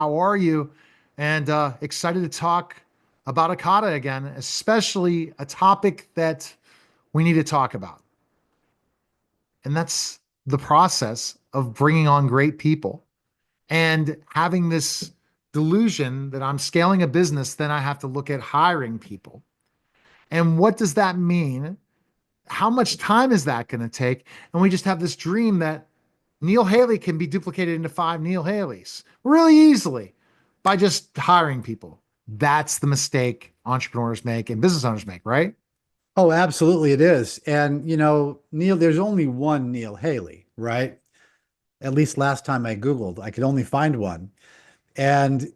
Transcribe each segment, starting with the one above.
How are you? And excited to talk about Akata again, especially a topic that we need to talk about. And that's the process of bringing on great people and having this delusion that I'm scaling a business, then I have to look at hiring people. And what does that mean? How much time is that going to take? And we just have this dream that Neil Haley can be duplicated into five Neil Haleys really easily by just hiring people. That's the mistake entrepreneurs make and business owners make, right? Oh, absolutely it is. And Neil, there's only one Neil Haley, right? At least last time I Googled, I could only find one. And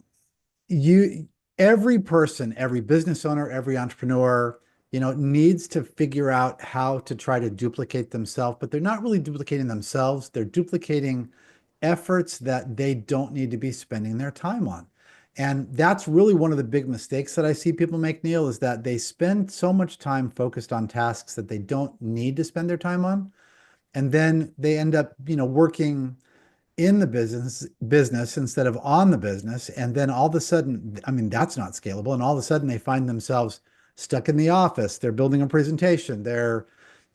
you, every person, every business owner, every entrepreneur, needs to figure out how to try to duplicate themselves, but they're not really duplicating themselves. They're duplicating efforts that they don't need to be spending their time on. And that's really one of the big mistakes that I see people make, Neil, is that they spend so much time focused on tasks that they don't need to spend their time on. And then they end up, working in the business instead of on the business. And then all of a sudden, I mean, that's not scalable. And all of a sudden they find themselves stuck in the office. They're building a presentation. They're,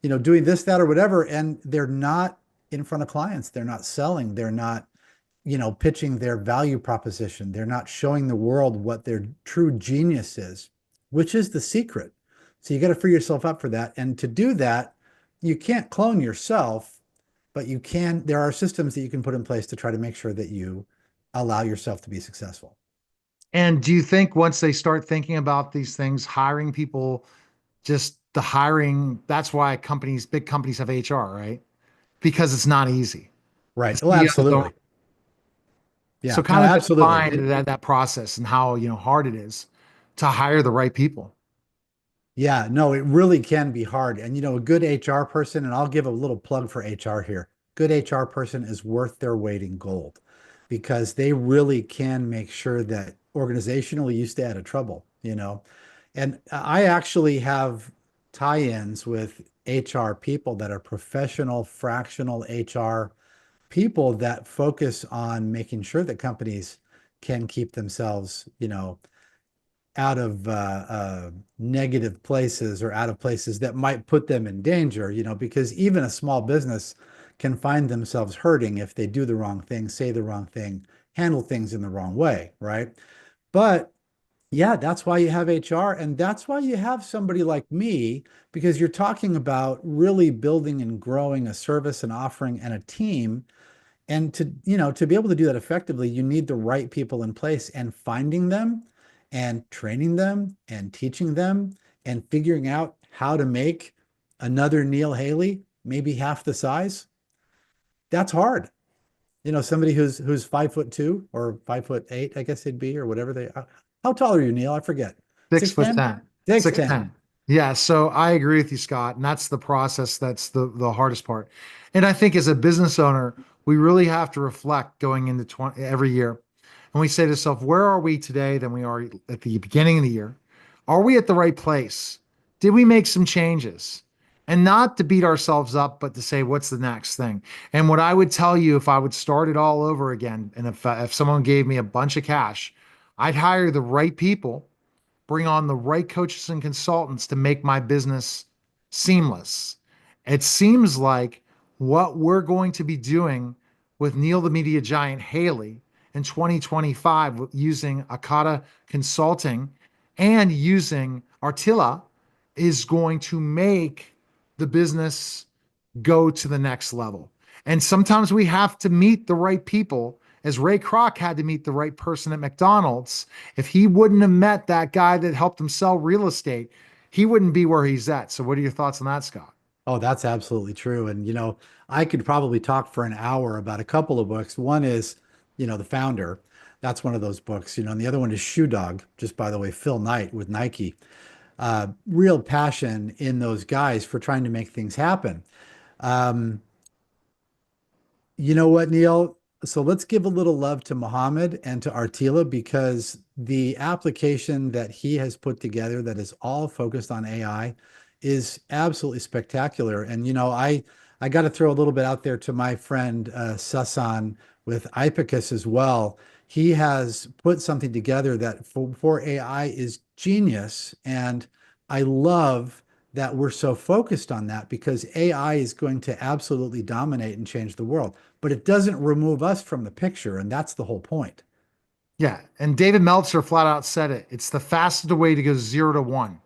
doing this, that, or whatever. And they're not in front of clients. They're not selling. They're not, pitching their value proposition. They're not showing the world what their true genius is, which is the secret. So you got to free yourself up for that. And to do that, you can't clone yourself, but there are systems that you can put in place to try to make sure that you allow yourself to be successful. And do you think once they start thinking about these things, hiring people, just the hiring, that's why big companies have HR, right? Because it's not easy. The Right. Well, CEOs don't. absolutely. So Yeah. No, kind of absolutely. define that process and how, hard it is to hire the right people. Yeah, no, it really can be hard. And a good HR person, and I'll give a little plug for HR here. Good HR person is worth their weight in gold because they really can make sure that organizationally you stay out of trouble. And I actually have tie-ins with HR people that are professional fractional HR people that focus on making sure that companies can keep themselves, out of negative places or out of places that might put them in danger, because even a small business can find themselves hurting if they do the wrong thing, say the wrong thing, handle things in the wrong way, right? But yeah, that's why you have HR, and that's why you have somebody like me, because you're talking about really building and growing a service and offering and a team. And to be able to do that effectively, you need the right people in place, and finding them and training them and teaching them and figuring out how to make another Neil Haley maybe half the size. That's hard. Somebody who's 5'2" or 5'8", I guess it'd be, or whatever they how tall are you, Neil? I forget. Six foot 6'10"? 10. Six 6'10". ten. Yeah, so I agree with you, Scott, and that's the process that's the hardest part. And I think as a business owner, we really have to reflect going into 20 every year. And we say to ourselves, where are we today than we are at the beginning of the year? Are we at the right place? Did we make some changes? And not to beat ourselves up, but to say, what's the next thing? And what I would tell you if I would start it all over again, and if someone gave me a bunch of cash, I'd hire the right people, bring on the right coaches and consultants to make my business seamless. It seems like what we're going to be doing with Neil the Media Giant Haley in 2025 using Akata Consulting and using Artilla is going to make the business go to the next level. And sometimes we have to meet the right people, as Ray Kroc had to meet the right person at McDonald's. If he wouldn't have met that guy that helped him sell real estate, he wouldn't be where he's at. So, what are your thoughts on that, Scott? Oh, that's absolutely true. And, I could probably talk for an hour about a couple of books. One is, The Founder. That's one of those books, and the other one is Shoe Dog, just by the way, Phil Knight with Nike. Real passion in those guys for trying to make things happen. Um, you know what, Neil? So let's give a little love to Muhammad and to Artila because the application that he has put together that is all focused on AI is absolutely spectacular. And I got to throw a little bit out there to my friend Sasan with Ipicus as well. he has put something together that for AI is genius. And I love that we're so focused on that because AI is going to absolutely dominate and change the world, but it doesn't remove us from the picture. And that's the whole point. Yeah, and David Meltzer flat out said it. It's the fastest way to go 0 to 1.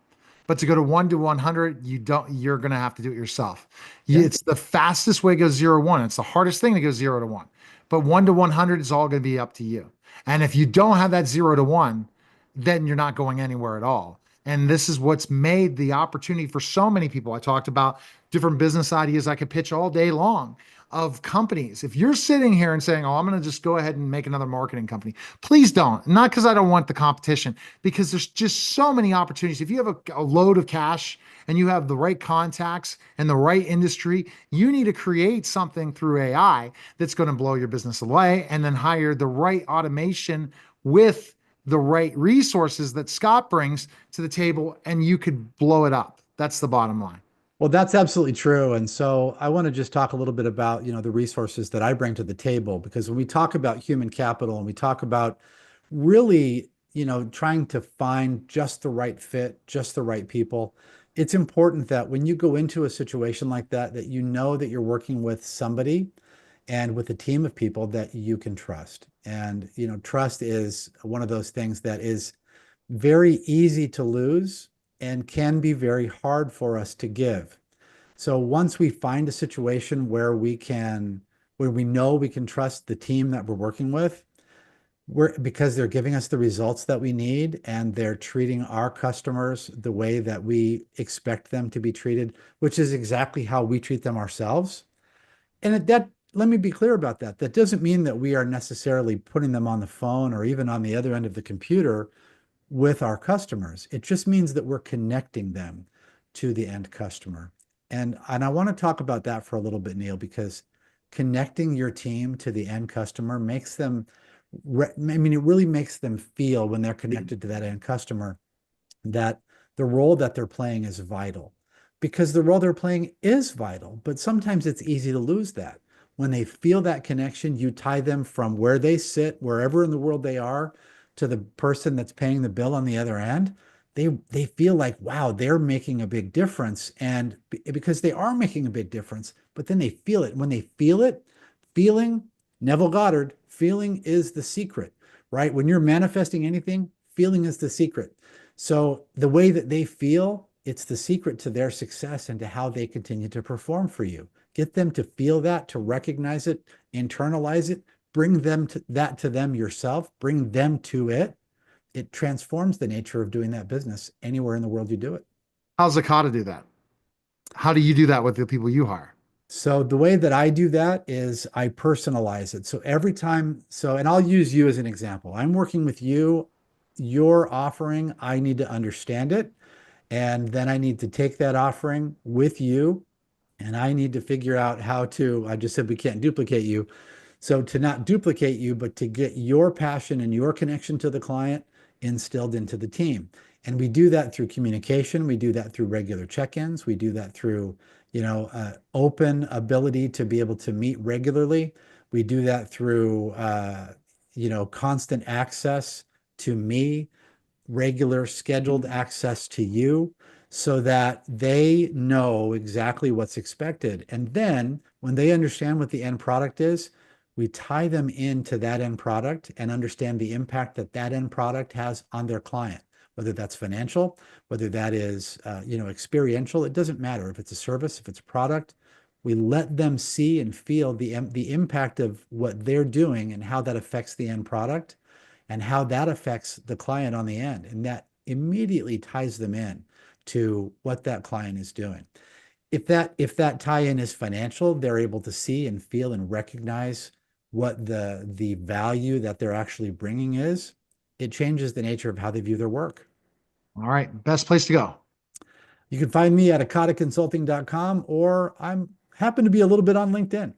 But to go to 1 to 100, you're gonna have to do it yourself. Yeah. It's the fastest way to go 0 to 1. It's the hardest thing to go 0 to 1. But 1 to 100 is all gonna be up to you. And if you don't have that 0 to 1, then you're not going anywhere at all. And this is what's made the opportunity for so many people. I talked about different business ideas I could pitch all day long of companies. If you're sitting here and saying, "Oh, I'm going to just go ahead and make another marketing company," please don't. Not because I don't want the competition, because there's just so many opportunities. If you have a load of cash and you have the right contacts and the right industry, you need to create something through AI that's going to blow your business away, and then hire the right automation with the right resources that Scott brings to the table, and you could blow it up. That's the bottom line. Well, that's absolutely true. And so I want to just talk a little bit about, the resources that I bring to the table, because when we talk about human capital and we talk about really, trying to find just the right fit, just the right people, it's important that when you go into a situation like that, that you know that you're working with somebody and with a team of people that you can trust. And, trust is one of those things that is very easy to lose and can be very hard for us to give. So once we find a situation where we know we can trust the team that we're working with, because they're giving us the results that we need and they're treating our customers the way that we expect them to be treated, which is exactly how we treat them ourselves. And let me be clear about that. That doesn't mean that we are necessarily putting them on the phone or even on the other end of the computer with our customers. It just means that we're connecting them to the end customer. And I want to talk about that for a little bit, Neil, because connecting your team to the end customer makes them, I mean, it really makes them feel when they're connected to that end customer that the role that they're playing is vital, because the role they're playing is vital, but sometimes it's easy to lose that. When they feel that connection, you tie them from where they sit, wherever in the world they are, to the person that's paying the bill on the other end. They feel like, wow, they're making a big difference. And because they are making a big difference, but then they feel it. When they feel it, feeling, Neville Goddard, feeling is the secret, right? When you're manifesting anything, feeling is the secret. So the way that they feel, it's the secret to their success and to how they continue to perform for you. Get them to feel that, to recognize it, internalize it, bring that to them yourself, bring them to it. It transforms the nature of doing that business anywhere in the world you do it. How's Zakata do that? How do you do that with the people you hire? So the way that I do that is I personalize it. So every time, and I'll use you as an example. I'm working with you, your offering, I need to understand it. And then I need to take that offering with you and I need to figure out how to, I just said we can't duplicate you. So to not duplicate you, but to get your passion and your connection to the client instilled into the team. And we do that through communication. We do that through regular check-ins. We do that through, open ability to be able to meet regularly. We do that through, constant access to me, regular scheduled access to you so that they know exactly what's expected. And then when they understand what the end product is, we tie them into that end product and understand the impact that that end product has on their client, whether that's financial, whether that is, experiential. It doesn't matter if it's a service, if it's a product. We let them see and feel the impact of what they're doing and how that affects the end product and how that affects the client on the end. And that immediately ties them in to what that client is doing. If that tie-in is financial, they're able to see and feel and recognize what the value that they're actually bringing is. It changes the nature of how they view their work. All right, best place to go. You can find me at akataconsulting.com, or I'm happen to be a little bit on LinkedIn.